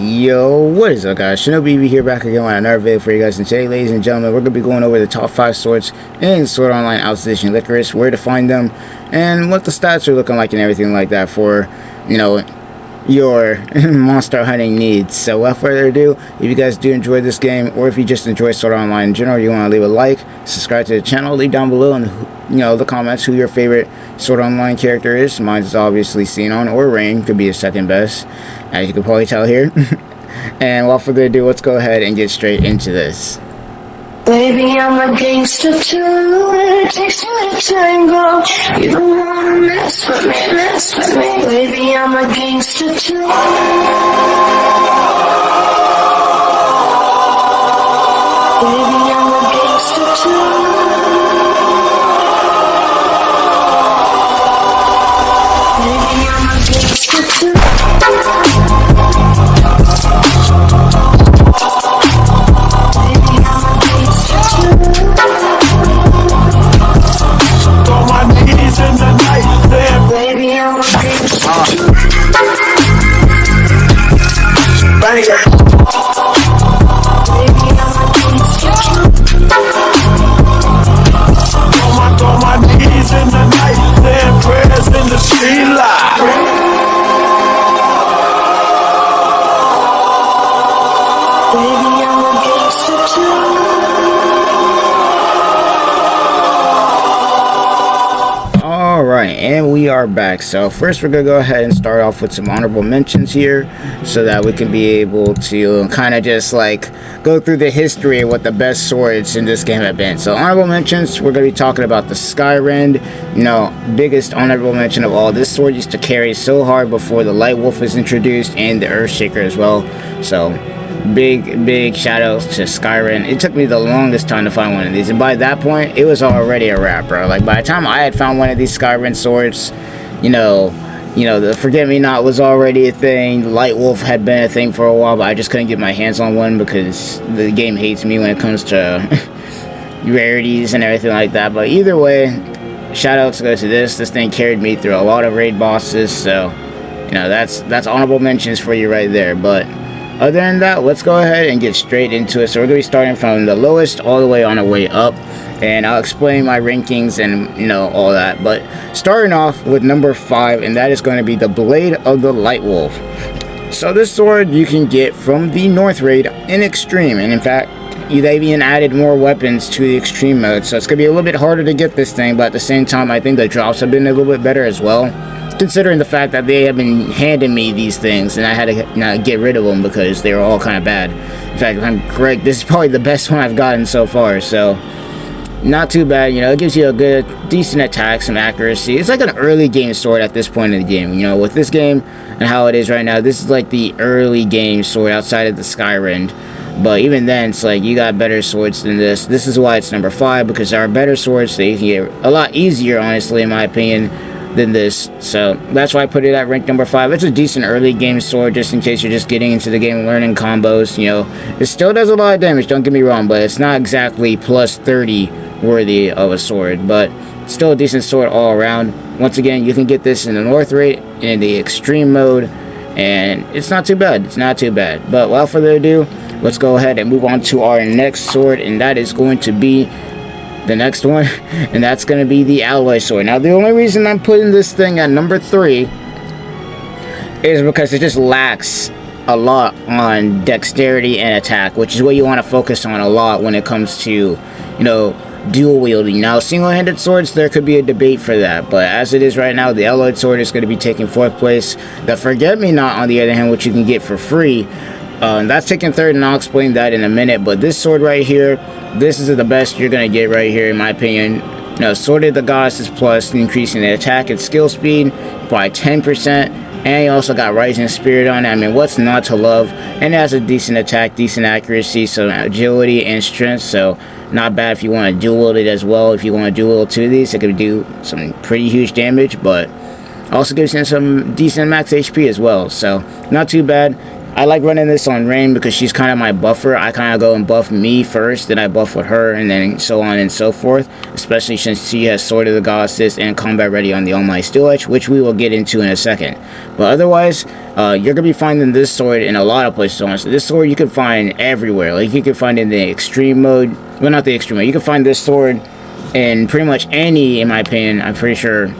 Yo, what is up guys, ShinobiEevee here back again with another video for you guys, and today ladies and gentlemen we're going to be going over the top 5 swords in Sword Online Alicization Lycoris, where to find them, and what the stats are looking like and everything like that for, you know, your monster hunting needs. So without further ado, if you guys do enjoy this game, or if you just enjoy Sword Online in general, you want to leave a like, subscribe to the channel, leave down below in the comments who your favorite Sword Online character is. Mine is obviously Xenon, or Rain could be the second best, as you can probably tell here. And without further ado, let's go ahead and get straight into this. Baby, I'm a gangster too. It takes two to tango. You don't wanna mess with me. Baby, I'm a gangster too. Baby, I'm a gangster too. Baby, I'm a gangster too. Alright, and we are back. So first we're going to go ahead and start off with some honorable mentions here, so that we can be able to kind of just like go through the history of what the best swords in this game have been. So honorable mentions, we're going to be talking about the Skyrend, biggest honorable mention of all. This sword used to carry so hard before the Light Wolf was introduced, and the Earthshaker as well. So big shout outs to Skyrend. It took me the longest time to find one of these, and by that point it was already a wrap, bro. Like by the time I had found one of these Skyrend swords, the Forget Me Not was already a thing. The Light Wolf had been a thing for a while, but I just couldn't get my hands on one because the game hates me when it comes to rarities and everything like that. But either way, shout outs go to this. This thing carried me through a lot of raid bosses, so that's honorable mentions for you right there. But other than that, let's go ahead and get straight into it. So we're going to be starting from the lowest all the way on our way up, and I'll explain my rankings and all that. But starting off with number 5, and that is going to be the Blade of the Light Wolf. So this sword you can get from the North Raid in Extreme, and in fact they've even added more weapons to the Extreme mode, so it's going to be a little bit harder to get this thing, but at the same time I think the drops have been a little bit better as well, considering the fact that they have been handing me these things and I had to get rid of them because they were all kind of bad. In fact, if I'm correct, this is probably the best one I've gotten so far, so not too bad. It gives you a good, decent attack, some accuracy. It's like an early game sword at this point in the game. With this game and how it is right now, this is like the early game sword outside of the Skyrend. But even then, it's like you got better swords than this. This is why it's number 5, because there are better swords that you can get a lot easier, honestly, in my opinion, than this. So that's why I put it at rank number 5. It's a decent early game sword, just in case you're just getting into the game learning combos. It still does a lot of damage, don't get me wrong, but it's not exactly plus 30 worthy of a sword, but still a decent sword all around. Once again, you can get this in the North Raid and in the Extreme mode, and it's not too bad. But without further ado, let's go ahead and move on to our next sword, and that is going to be the next one, and that's going to be the Alloy Sword. Now, the only reason I'm putting this thing at number 3 is because it just lacks a lot on dexterity and attack, which is what you want to focus on a lot when it comes to, dual wielding. Now, single-handed swords, there could be a debate for that, but as it is right now, the Alloy Sword is going to be taking 4th place. The Forget Me Not, on the other hand, which you can get for free, that's taking 3rd, and I'll explain that in a minute. But this sword right here, this is the best you're going to get right here, in my opinion. Sword of the Goddesses Plus, increasing the attack and skill speed by 10%. And you also got Rising Spirit on it. I mean, what's not to love? And it has a decent attack, decent accuracy, so agility and strength. So not bad if you want to dual wield it as well. If you want to dual wield 2 of these, it could do some pretty huge damage, but also gives him some decent max HP as well. So not too bad. I like running this on Rain because she's kind of my buffer. I kind of go and buff me first, then I buff with her, and then so on and so forth. Especially since she has Sword of the Goddess and Combat Ready on the Almighty Steel Edge, which we will get into in a second. But otherwise, you're going to be finding this sword in a lot of places. So this sword you can find everywhere. Like, you can find it in the extreme mode. Well, not the extreme mode. You can find this sword in pretty much any, in my opinion, I'm pretty sure,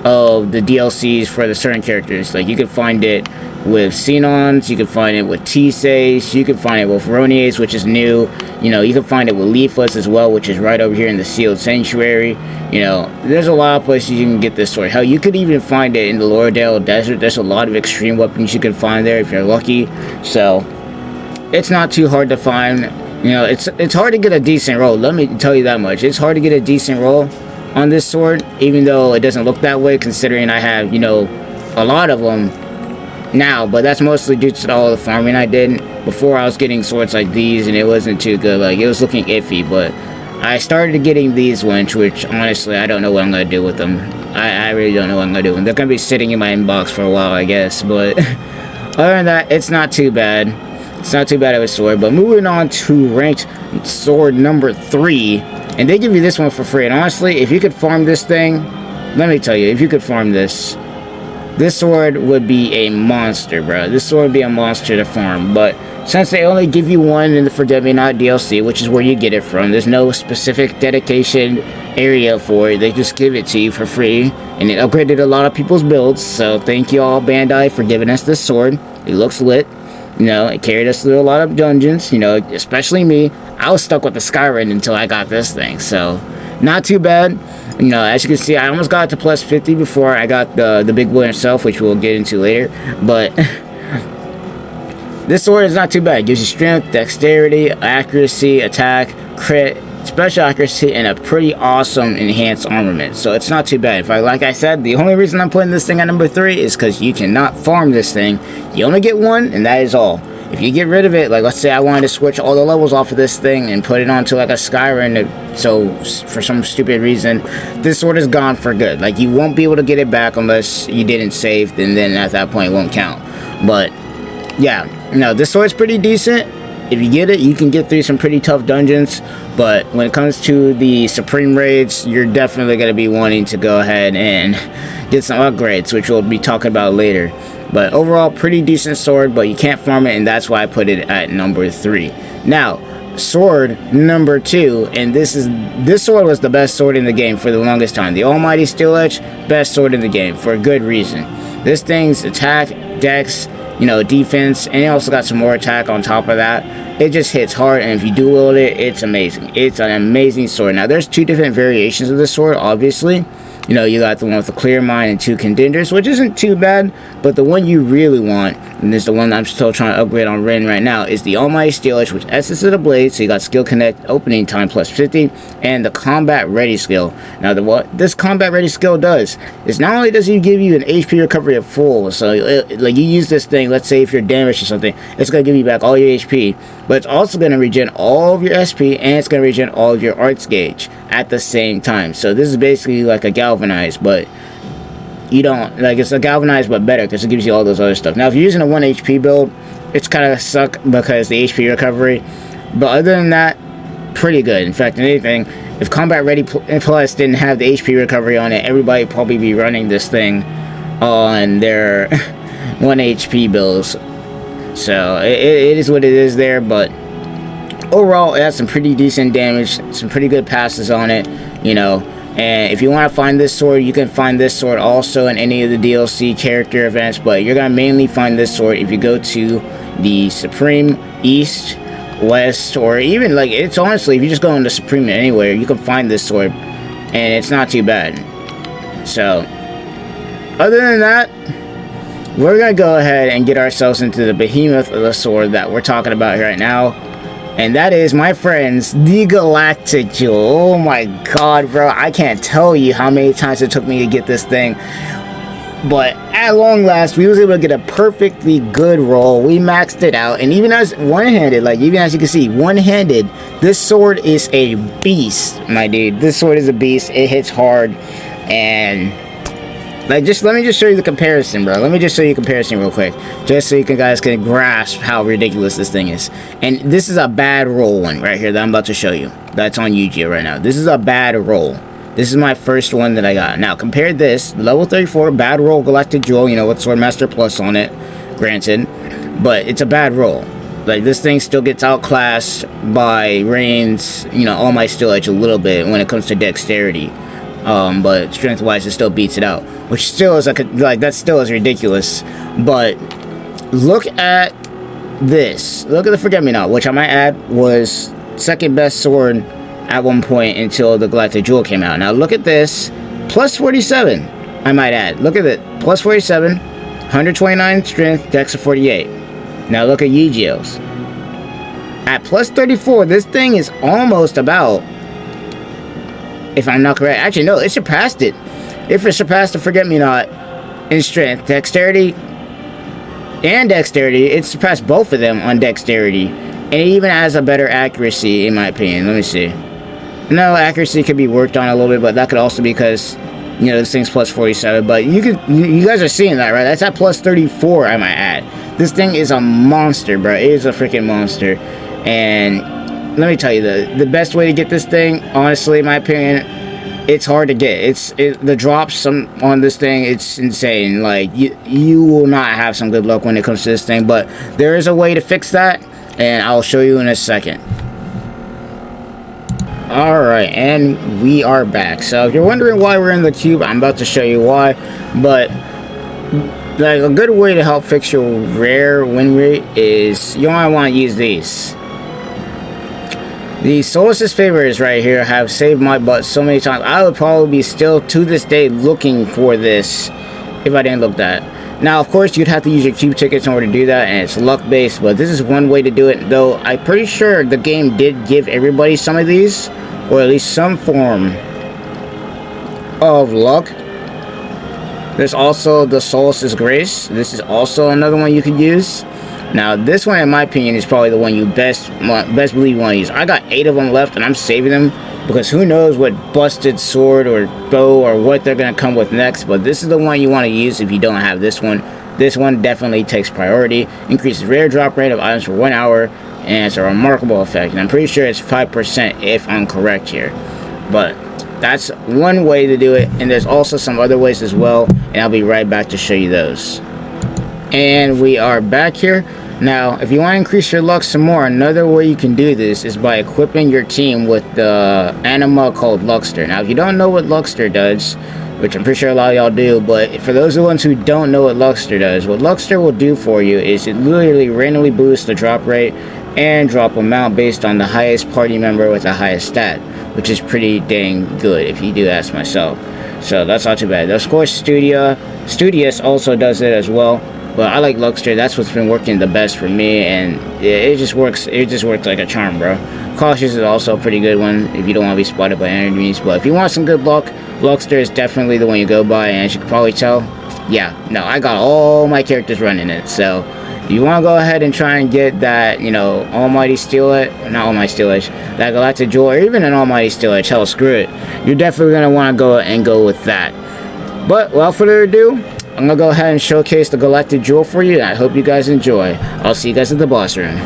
of the DLCs for the certain characters. Like, you can find it with Xenons, you can find it with T-Says, you can find it with Ronies, which is new. You know, you can find it with Leafless as well, which is right over here in the Sealed Sanctuary. You know, there's a lot of places you can get this sword. Hell, you could even find it in the Lordale Desert. There's a lot of extreme weapons you can find there if you're lucky. So, it's not too hard to find. You know, it's hard to get a decent roll. Let me tell you that much. It's hard to get a decent roll on this sword, even though it doesn't look that way, considering I have, you know, a lot of them now, but that's mostly due to all the farming I did. Before, I was getting swords like these and it wasn't too good. Like, it was looking iffy, but I started getting these ones, which honestly I don't know what I'm gonna do with them. I really don't know what I'm gonna do with them. They're gonna be sitting in my inbox for a while, I guess, but other than that, it's not too bad. It's not too bad of a sword. But moving on to ranked sword number 3, and they give you this one for free. And honestly, if you could farm this thing, let me tell you, if you could farm this sword would be a monster, bro. This sword would be a monster to farm. But since they only give you one in the Forget Me Not DLC, which is where you get it from, there's no specific dedication area for it. They just give it to you for free, and it upgraded a lot of people's builds. So thank you all, Bandai, for giving us this sword. It looks lit. You know, it carried us through a lot of dungeons. You know, especially me. I was stuck with the Skyrim until I got this thing. So not too bad. You know, as you can see, I almost got to plus 50 before I got the big boy himself, which we'll get into later. But this sword is not too bad. It gives you strength, dexterity, accuracy, attack, crit, special accuracy, and a pretty awesome enhanced armament. So it's not too bad. In fact, like I said, the only reason I'm putting this thing at number 3 is because you cannot farm this thing. You only get one, and that is all. If you get rid of it, like let's say I wanted to switch all the levels off of this thing and put it onto like a Skyrim, so for some stupid reason, this sword is gone for good. Like, you won't be able to get it back unless you didn't save, and then at that point it won't count. But yeah, no, this sword's pretty decent. If you get it, you can get through some pretty tough dungeons, but when it comes to the Supreme raids, you're definitely going to be wanting to go ahead and get some upgrades, which we'll be talking about later. But overall, pretty decent sword, but you can't farm it, and that's why I put it at number 3. Now, sword number 2, and this sword was the best sword in the game for the longest time. The Almighty Steel Edge, best sword in the game, for a good reason. This thing's attack, dex, you know, defense, and it also got some more attack on top of that. It just hits hard, and if you do wield it, it's amazing. It's an amazing sword. Now, there's 2 different variations of this sword, obviously. You know, you got the one with the clear mind and 2 contenders, which isn't too bad, but the one you really want, and this is the one I'm still trying to upgrade on Ren right now, is the Almighty Steel Edge, which Essence of the Blade, so you got skill connect, opening time plus 50, and the combat ready skill. Now, what this combat ready skill does is not only does it give you an HP recovery of full, so like you use this thing, let's say if you're damaged or something, it's going to give you back all your HP, but it's also going to regen all of your SP, and it's going to regen all of your arts gauge at the same time. So this is basically like a galvanized, but you don't, like, it's a galvanized but better because it gives you all those other stuff. Now, if you're using a 1 HP build, it's kind of suck because the HP recovery, but other than that, pretty good. In fact, anything, if Combat Ready Plus didn't have the HP recovery on it, everybody would probably be running this thing on their 1 HP builds. So it is what it is there, but overall, it has some pretty decent damage, some pretty good passes on it, you know. And if you want to find this sword, you can find this sword also in any of the DLC character events, but you're going to mainly find this sword if you go to the Supreme East, West, or even, like, it's honestly, if you just go into Supreme anywhere, you can find this sword, and it's not too bad. So, other than that, we're going to go ahead and get ourselves into the behemoth of the sword that we're talking about right now. And that is, my friends, the Galactic Jewel. Oh my god, bro. I can't tell you how many times it took me to get this thing. But at long last, we was able to get a perfectly good roll. We maxed it out. And even as one-handed, like, even as you can see, one-handed, this sword is a beast, my dude. This sword is a beast. It hits hard. And Like, let me just show you the comparison, bro. Let me just show you a comparison real quick, just so you guys can grasp how ridiculous this thing is. And this is a bad roll one right here that I'm about to show you. That's on Yu-Gi-Oh right now. This is a bad roll. This is my first one that I got. Now, compare this, level 34, bad roll Galactic Jewel, you know, with Swordmaster Plus on it, granted. But it's a bad roll. Like, this thing still gets outclassed by Rain's, you know, All Might Steel Edge a little bit when it comes to dexterity. But strength-wise, it still beats it out, which still is like that still is ridiculous. But look at this. Look at the Forget-Me-Not, which I might add was second best sword at one point until the Galactic Jewel came out. Now look at this, plus 47. I might add. Look at it, plus 47, 129 strength, dex of 48. Now look at Yu-Gi-Oh's. At plus 34, this thing is almost about, if I'm not correct, actually no, it surpassed it. If it surpassed the Forget-Me-Not in strength, dexterity, it surpassed both of them on dexterity. And it even has a better accuracy, in my opinion. Let me see. No, accuracy could be worked on a little bit, but that could also be because, you know, this thing's plus 47. But you guys are seeing that, right? That's at plus 34, I might add. This thing is a monster, bro. It is a freaking monster. And let me tell you, the best way to get this thing, honestly, in my opinion, it's hard to get. The drops on this thing, it's insane. Like, you will not have some good luck when it comes to this thing. But there is a way to fix that, and I'll show you in a second. Alright, and we are back. So if you're wondering why we're in the cube, I'm about to show you why. But like, a good way to help fix your rare win rate is you only want to use these. The Solace's Favors right here have saved my butt so many times. I would probably be still to this day looking for this if I didn't look that. Now, of course, you'd have to use your cube tickets in order to do that, and it's luck-based, but this is one way to do it, though I'm pretty sure the game did give everybody some of these, or at least some form of luck. There's also the Solace's Grace. This is also another one you could use. Now, this one, in my opinion, is probably the one you best believe you want to use. I got 8 of them left, and I'm saving them, because who knows what busted sword or bow or what they're going to come with next. But this is the one you want to use if you don't have this one. This one definitely takes priority. Increases rare drop rate of items for 1 hour. And it's a remarkable effect. And I'm pretty sure it's 5% if I'm correct here. But that's one way to do it. And there's also some other ways as well. And I'll be right back to show you those. And we are back here. Now, if you want to increase your luck some more, another way you can do this is by equipping your team with the anima called Luckster. Now, if you don't know what Luckster does, which I'm pretty sure a lot of y'all do, but for those of the ones who don't know what Luckster does, what Luckster will do for you is it literally randomly boosts the drop rate and drop amount based on the highest party member with the highest stat, which is pretty dang good if you do ask myself. So that's not too bad. Of course, Studious also does it as well. But I like Luckster. That's what's been working the best for me, and it just works. It just works like a charm, bro. Cautious is also a pretty good one if you don't want to be spotted by enemies. But if you want some good luck, Luckster is definitely the one you go by. And as you can probably tell, yeah, no, I got all my characters running it. So if you want to go ahead and try and get that, you know, Almighty Steel Edge, not Almighty Steel Edge, that Galactic Jewel, or even an Almighty Steel Edge, hell, screw it. You're definitely gonna want to go with that. But without further ado, I'm gonna go ahead and showcase the Galactic Jewel for you. I hope you guys enjoy. I'll see you guys at the boss room.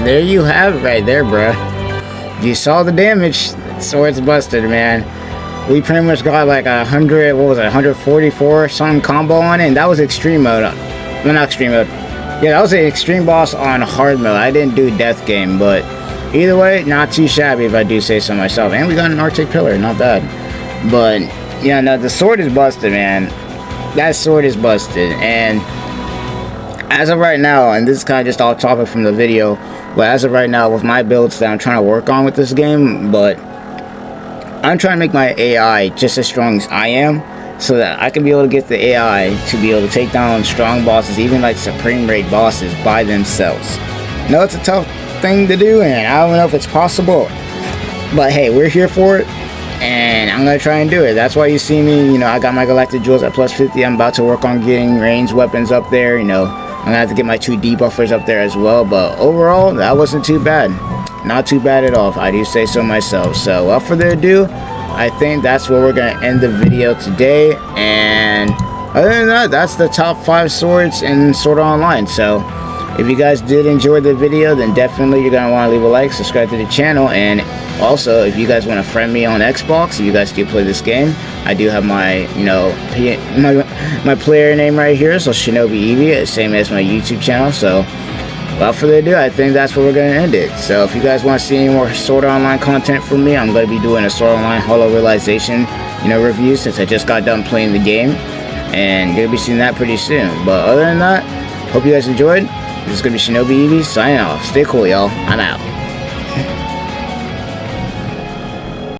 And there you have it right there, bruh. You saw the damage. Sword's busted, man. We pretty much got like 100, what was it, 144 something combo on it, and that was extreme mode. Well, not extreme mode. Yeah, that was an extreme boss on hard mode. I didn't do death game, but either way, not too shabby if I do say so myself. And we got an Arctic pillar, not bad. But yeah, no, the sword is busted, man. That sword is busted, and as of right now, and this is kind of just off topic from the video, but as of right now, with my builds that I'm trying to work on with this game, but I'm trying to make my AI just as strong as I am, so that I can be able to get the AI to be able to take down strong bosses, even like supreme rate bosses, by themselves. No, it's a tough thing to do, and I don't know if it's possible, but hey, we're here for it, and I'm gonna try and do it. That's why you see me, you know, I got my galactic jewels at plus 50. I'm about to work on getting ranged weapons up there. You know, I'm gonna have to get my 2 debuffers up there as well, but overall, that wasn't too bad. Not too bad at all, if I do say so myself. So without further ado, I think that's where we're going to end the video today. And other than that, that's the top 5 swords in Sword Art Online. So if you guys did enjoy the video, then definitely you're going to want to leave a like, subscribe to the channel, and also if you guys want to friend me on Xbox, if you guys do play this game, I do have my, you know, my player name right here, so ShinobiEevee, same as my YouTube channel. So without further ado, I think that's where we're going to end it. So if you guys want to see any more Sword Art Online content from me, I'm going to be doing a Sword Art Online Hollow Realization, you know, review, since I just got done playing the game, and you're going to be seeing that pretty soon. But other than that, hope you guys enjoyed. This is going to be ShinobiEevee signing off. Stay cool, y'all. I'm out.